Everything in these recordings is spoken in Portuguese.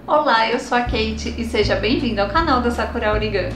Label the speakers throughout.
Speaker 1: Olá, eu sou a Kate e seja bem-vindo ao canal da Sakura Origami.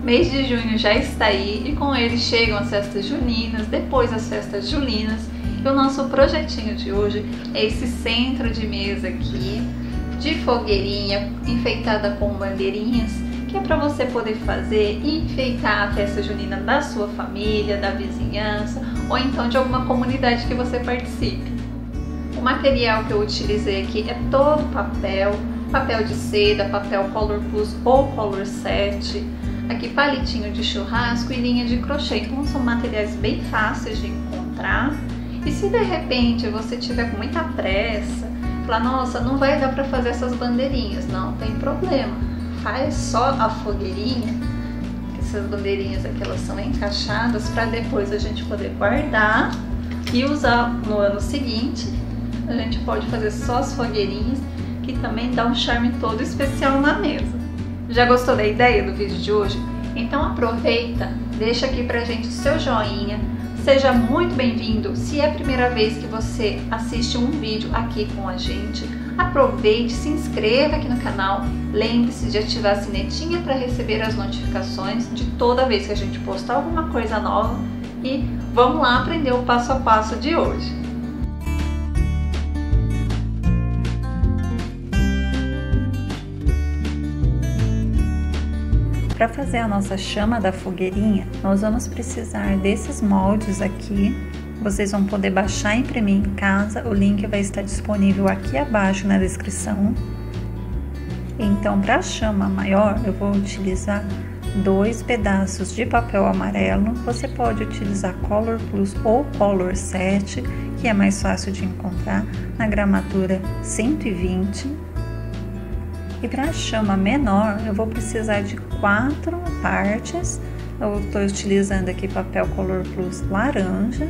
Speaker 1: Mês de junho já está aí e com ele chegam as festas juninas, depois as festas julinas. E o nosso projetinho de hoje é esse centro de mesa aqui, de fogueirinha, enfeitada com bandeirinhas, que é para você poder fazer e enfeitar a festa junina da sua família, da vizinhança ou então de alguma comunidade que você participe. O material que eu utilizei aqui é todo papel de seda, papel Color Plus ou Color Set, aqui palitinho de churrasco e linha de crochê. Então são materiais bem fáceis de encontrar. E se de repente você tiver com muita pressa, falar, nossa, não vai dar para fazer essas bandeirinhas, não tem problema, faz só a fogueirinha. Essas bandeirinhas aqui elas são encaixadas para depois a gente poder guardar e usar no ano seguinte. A gente pode fazer só as fogueirinhas, que também dá um charme todo especial na mesa. Já gostou da ideia do vídeo de hoje? Então aproveita, deixa aqui pra gente o seu joinha, seja muito bem-vindo. Se é a primeira vez que você assiste um vídeo aqui com a gente, aproveite, se inscreva aqui no canal, lembre-se de ativar a sinetinha para receber as notificações de toda vez que a gente postar alguma coisa nova e vamos lá aprender o passo a passo de hoje. Para fazer a nossa chama da fogueirinha, nós vamos precisar desses moldes aqui. Vocês vão poder baixar e imprimir em casa, o link vai estar disponível aqui abaixo na descrição. Então, para a chama maior, eu vou utilizar 2 pedaços de papel amarelo. Você pode utilizar Color Plus ou Color Set, que é mais fácil de encontrar, na gramatura 120. E para a chama menor, eu vou precisar de 4 partes. Eu estou utilizando aqui papel Color Plus laranja.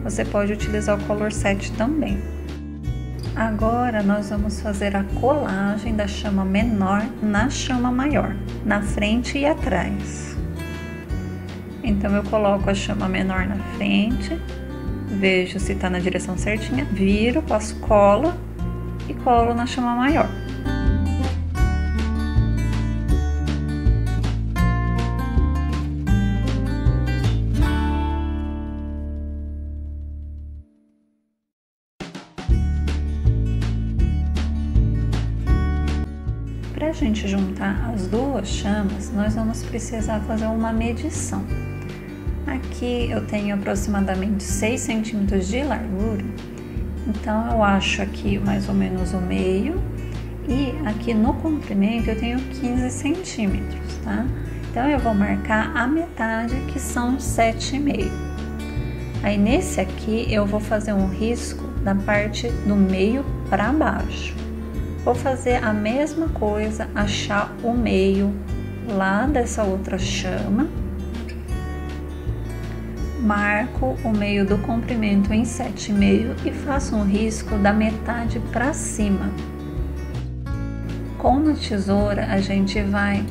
Speaker 1: Você pode utilizar o Color Set também. Agora nós vamos fazer a colagem da chama menor na chama maior, na frente e atrás. Então eu coloco a chama menor na frente, vejo se está na direção certinha, viro, passo cola e colo na chama maior. Para a gente juntar as duas chamas, nós vamos precisar fazer uma medição. Aqui eu tenho aproximadamente 6 centímetros de largura, então eu acho aqui mais ou menos o meio, e aqui no comprimento eu tenho 15 centímetros, tá? Então eu vou marcar a metade, que são 7,5. Aí nesse aqui eu vou fazer um risco da parte do meio para baixo. Vou fazer a mesma coisa, achar o meio lá dessa outra chama. Marco o meio do comprimento em 7,5 e faço um risco da metade para cima. Com uma tesoura a gente vai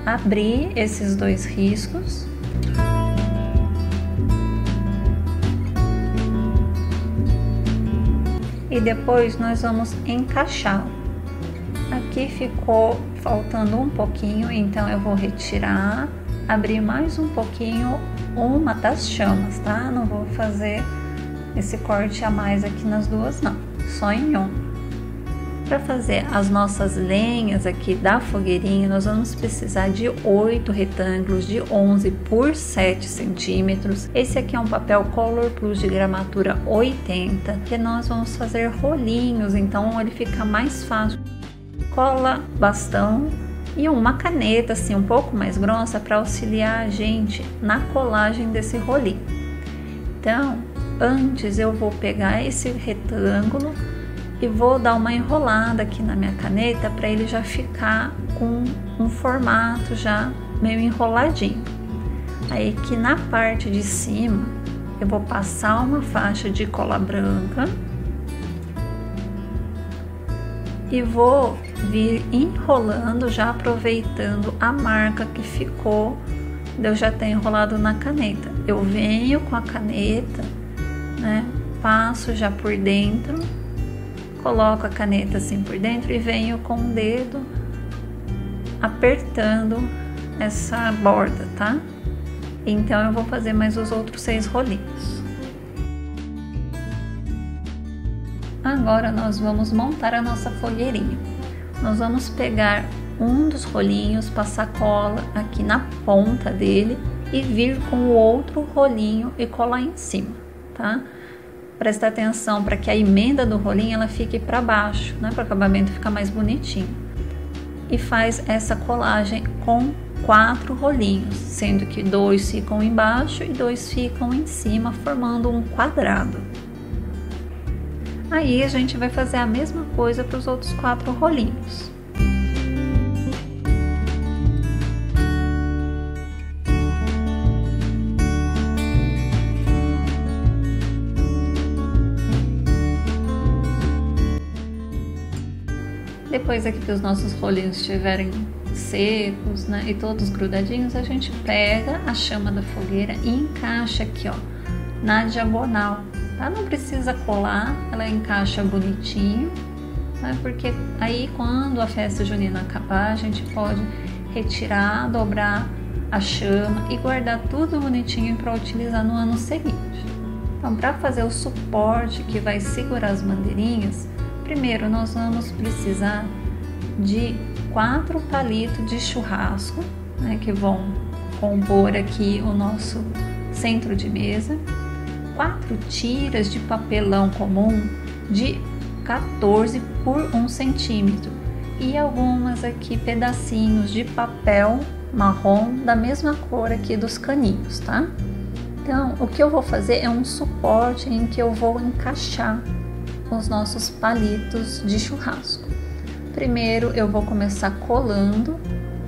Speaker 1: abrir esses 2 riscos. E depois nós vamos encaixar. Aqui ficou faltando um pouquinho, então eu vou retirar, abrir mais um pouquinho uma das chamas, tá? Não vou fazer esse corte a mais aqui nas duas, não, só em um. Para fazer as nossas lenhas aqui da fogueirinha, nós vamos precisar de 8 retângulos de 11 por 7 centímetros. Esse aqui é um papel Color Plus de gramatura 80, que nós vamos fazer rolinhos, então ele fica mais fácil. Cola, bastão e uma caneta assim um pouco mais grossa para auxiliar a gente na colagem desse rolinho. Então, antes eu vou pegar esse retângulo e vou dar uma enrolada aqui na minha caneta para ele já ficar com um formato já meio enroladinho. Aí aqui na parte de cima eu vou passar uma faixa de cola branca e vou vir enrolando, já aproveitando a marca que ficou de eu já ter enrolado na caneta. Eu venho com a caneta, né, passo já por dentro coloco a caneta assim por dentro e venho com o dedo apertando essa borda, tá? Então eu vou fazer mais os outros 6 rolinhos. Agora nós vamos montar a nossa fogueirinha. Nós vamos pegar um dos rolinhos, passar cola aqui na ponta dele e vir com o outro rolinho e colar em cima, tá? Presta atenção para que a emenda do rolinho ela fique para baixo, né? Para o acabamento ficar mais bonitinho. E faz essa colagem com 4 rolinhos, sendo que 2 ficam embaixo e 2 ficam em cima, formando um quadrado. Aí a gente vai fazer a mesma coisa para os outros 4 rolinhos. Depois aqui que os nossos rolinhos estiverem secos, né, e todos grudadinhos, a gente pega a chama da fogueira e encaixa aqui, ó, na diagonal, tá? Não precisa colar, ela encaixa bonitinho, tá? Porque aí quando a festa junina acabar, a gente pode retirar, dobrar a chama e guardar tudo bonitinho para utilizar no ano seguinte. Então, para fazer o suporte que vai segurar as bandeirinhas, primeiro nós vamos precisar de 4 palitos de churrasco, né, que vão compor aqui o nosso centro de mesa, 4 tiras de papelão comum de 14 por 1 centímetro e algumas aqui pedacinhos de papel marrom da mesma cor aqui dos caninhos, tá? Então, o que eu vou fazer é um suporte em que eu vou encaixar os nossos palitos de churrasco. Primeiro eu vou começar colando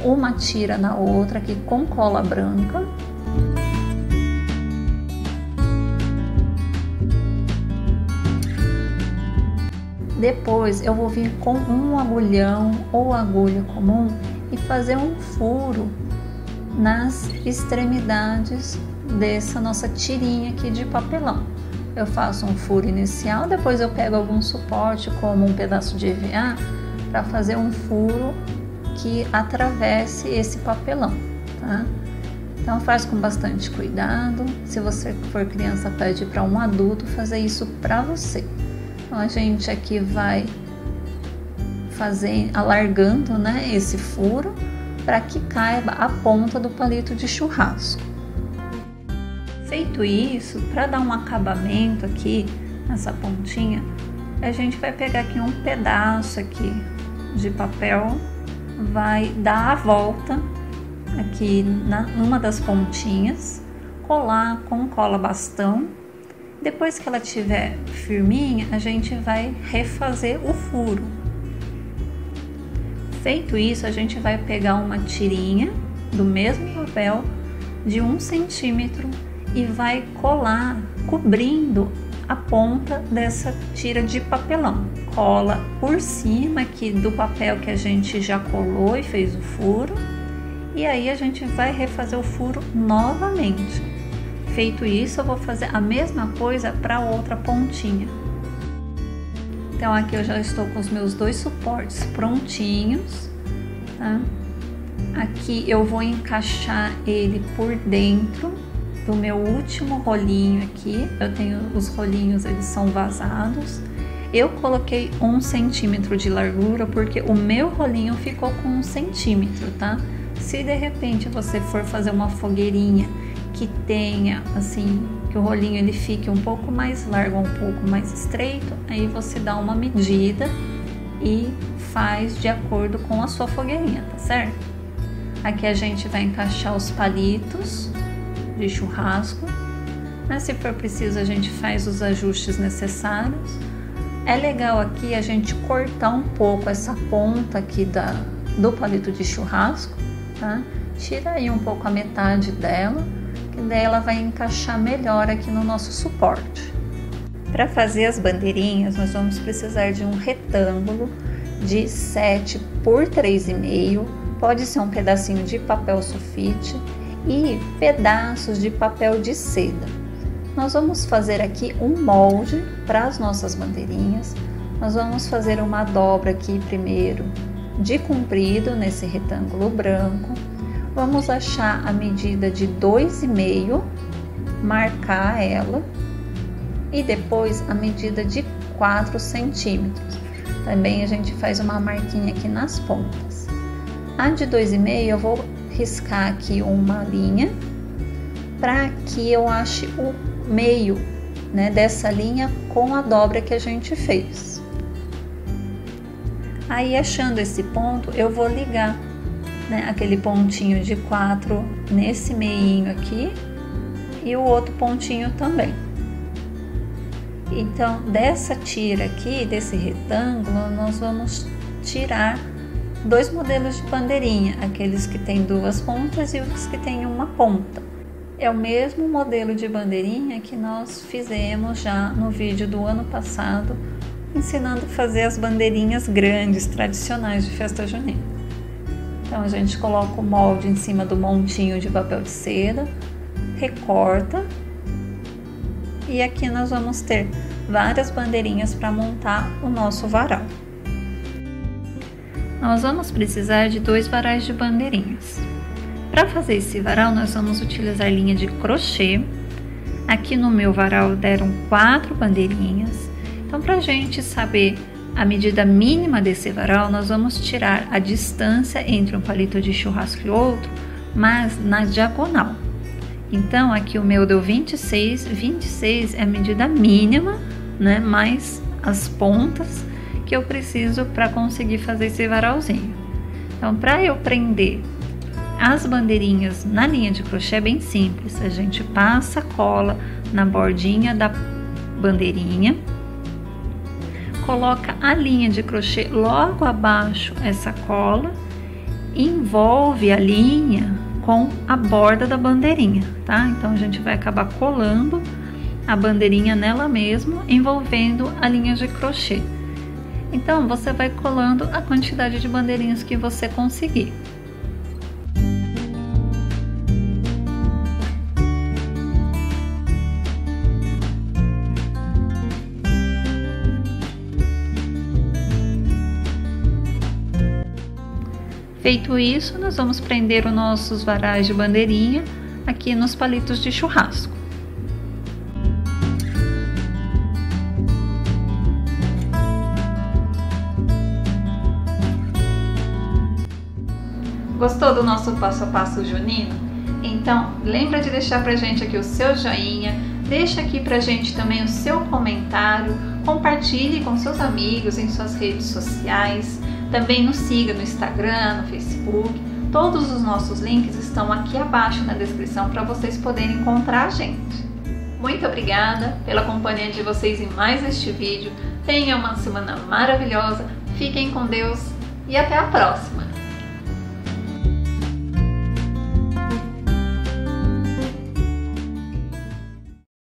Speaker 1: uma tira na outra aqui com cola branca. Depois eu vou vir com um agulhão ou agulha comum e fazer um furo nas extremidades dessa nossa tirinha aqui de papelão. Eu faço um furo inicial, depois eu pego algum suporte como um pedaço de EVA para fazer um furo que atravesse esse papelão, tá? Então faz com bastante cuidado. Se você for criança, pede para um adulto fazer isso para você. Então a gente aqui vai alargando, né, esse furo para que caiba a ponta do palito de churrasco. Feito isso, para dar um acabamento aqui nessa pontinha, a gente vai pegar aqui um pedaço aqui de papel, vai dar a volta aqui numa das pontinhas, colar com cola bastão. Depois que ela estiver firminha, a gente vai refazer o furo. Feito isso, a gente vai pegar uma tirinha do mesmo papel de 1 centímetro e vai colar cobrindo a ponta dessa tira de papelão. Cola por cima aqui do papel que a gente já colou e fez o furo, e aí a gente vai refazer o furo novamente. Feito isso, eu vou fazer a mesma coisa para a outra pontinha. Então aqui eu já estou com os meus 2 suportes prontinhos, tá? Aqui eu vou encaixar ele por dentro do meu último rolinho aqui. Eu tenho os rolinhos, eles são vazados. Eu coloquei 1 centímetro de largura porque o meu rolinho ficou com 1 centímetro, tá? Se de repente você for fazer uma fogueirinha que tenha assim, que o rolinho ele fique um pouco mais largo, um pouco mais estreito, aí você dá uma medida e faz de acordo com a sua fogueirinha, tá certo? Aqui a gente vai encaixar os palitos de churrasco, mas se for preciso a gente faz os ajustes necessários. É legal aqui a gente cortar um pouco essa ponta aqui do palito de churrasco, tá? Tira aí um pouco a metade dela, que daí ela vai encaixar melhor aqui no nosso suporte. Para fazer as bandeirinhas, nós vamos precisar de um retângulo de 7 por 3,5, pode ser um pedacinho de papel sulfite e pedaços de papel de seda. Nós vamos fazer aqui um molde para as nossas bandeirinhas. nós vamos fazer uma dobra aqui primeiro de comprido nesse retângulo branco. Vamos achar a medida de 2,5, marcar ela e depois a medida de 4 centímetros. Também a gente faz uma marquinha aqui nas pontas. A de 2,5 eu vou riscar aqui uma linha para que eu ache o meio, né, dessa linha com a dobra que a gente fez. Aí, achando esse ponto, eu vou ligar, né, aquele pontinho de 4 nesse meinho aqui e o outro pontinho também. Então, dessa tira aqui, desse retângulo, nós vamos tirar 2 modelos de bandeirinha, aqueles que tem 2 pontas e os que tem uma ponta. É o mesmo modelo de bandeirinha que nós fizemos já no vídeo do ano passado, ensinando a fazer as bandeirinhas grandes, tradicionais de festa junina. Então, a gente coloca o molde em cima do montinho de papel de seda, recorta, e aqui nós vamos ter várias bandeirinhas para montar o nosso varal. Nós vamos precisar de 2 varais de bandeirinhas. Para fazer esse varal, nós vamos utilizar linha de crochê. Aqui no meu varal deram 4 bandeirinhas. Então, para a gente saber a medida mínima desse varal, nós vamos tirar a distância entre um palito de churrasco e outro, mas na diagonal. Então, aqui o meu deu 26, 26 é a medida mínima, né, mais as pontas que eu preciso para conseguir fazer esse varalzinho. Então, para eu prender as bandeirinhas na linha de crochê é bem simples. A gente passa a cola na bordinha da bandeirinha, coloca a linha de crochê logo abaixo essa cola, envolve a linha com a borda da bandeirinha, tá? Então, a gente vai acabar colando a bandeirinha nela mesmo, envolvendo a linha de crochê. Então, você vai colando a quantidade de bandeirinhas que você conseguir. Feito isso, nós vamos prender os nossos varais de bandeirinha aqui nos palitos de churrasco. Gostou do nosso passo a passo junino? Então, lembra de deixar pra gente aqui o seu joinha, deixa aqui pra gente também o seu comentário, compartilhe com seus amigos em suas redes sociais. Também nos siga no Instagram, no Facebook. Todos os nossos links estão aqui abaixo na descrição para vocês poderem encontrar a gente. Muito obrigada pela companhia de vocês em mais este vídeo. Tenham uma semana maravilhosa, fiquem com Deus e até a próxima!